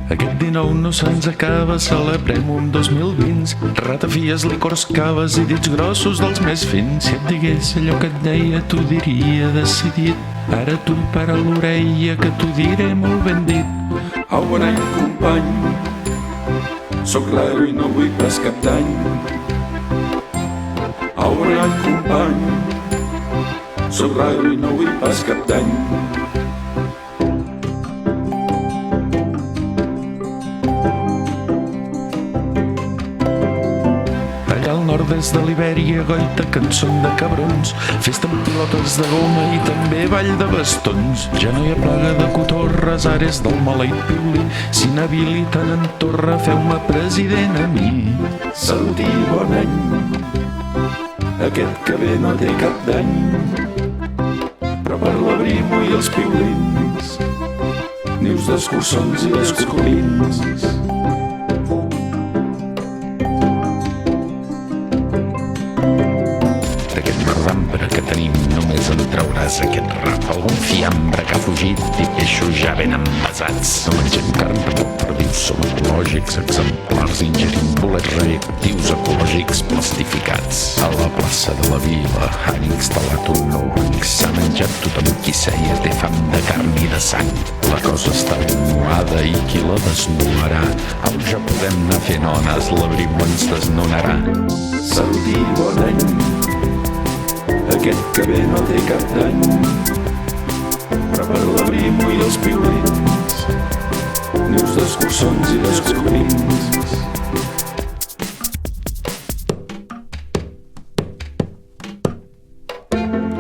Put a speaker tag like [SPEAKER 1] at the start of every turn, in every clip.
[SPEAKER 1] Aquest 19 no se'ns acaba, celebrem un 2020. Ratafies, licors, caves i dits grossos dels més fins. Si et digués allò que et deia, t'ho diria decidit. Ara t'ho para l'orella, que t'ho diré molt ben dit.
[SPEAKER 2] Au, bon any, company, soc l'heroi i no vull pas cap dany. Au, bon any, company, soc l'heroi i no vull pas cap dany.
[SPEAKER 1] Des de l'Ibèria, goita, cançó de cabrons, festa amb pilotes de goma i també ball de bastons. Ja no hi ha plaga de cotorres, ara és del maleït piulí. Si n'habiliten en Torra, feu-me president a mi.
[SPEAKER 2] Salut i bon any, aquest que ve no té cap dany, però per l'abrimo i els piulins, nius d'escurçons i d'escolins.
[SPEAKER 1] Que tenim només en trauràs aquest rap. Algun fiambre que ha fugit i peixos ja ben envasats. No mengem carn de perdius, som ecològics, exemplars, ingerim bolets reactius ecològics plastificats. A la plaça de la Vila han instal·lat un nou banc. S'ha menjat tothom qui seia, té fam de carn i de sang. La cosa està ben nuada i qui la desnuarà? Au, ja podem anar fent ones, l'abrimo ens desnonarà.
[SPEAKER 2] Salut i bon any, aquest que ve no té cap dany, però per l'abrimo i els piulins, nius d'escurçons i d'escolins.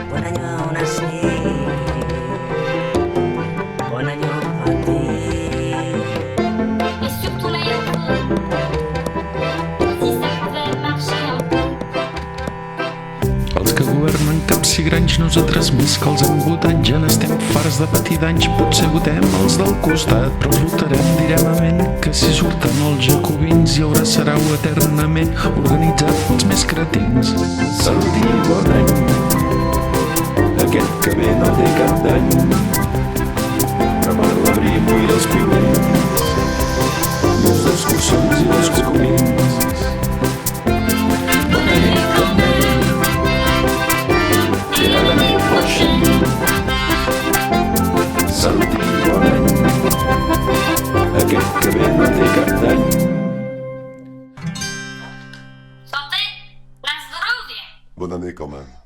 [SPEAKER 3] Bon año nací, bon año partir.
[SPEAKER 4] Et surtout l'aéroport. Si ça pouvait marcher un peu.
[SPEAKER 1] Els que governen capsigranys, nosaltres més que els hem votat. Ja n'estem farts de patir danys, potser votem els del costat, però els votarem, direm amén, que si surten els jacobins hi haurà sarau eternament organitzat pels més cretins.
[SPEAKER 2] Salut i bon any, aquest que ve no té cap dany, però per l'abrimo i els piulins, nius d'escurçons i d'escolins. Salut i bon any, aquest que ve no té cap dany.
[SPEAKER 4] Santé, на здоровье!
[SPEAKER 5] Bonne année quand même.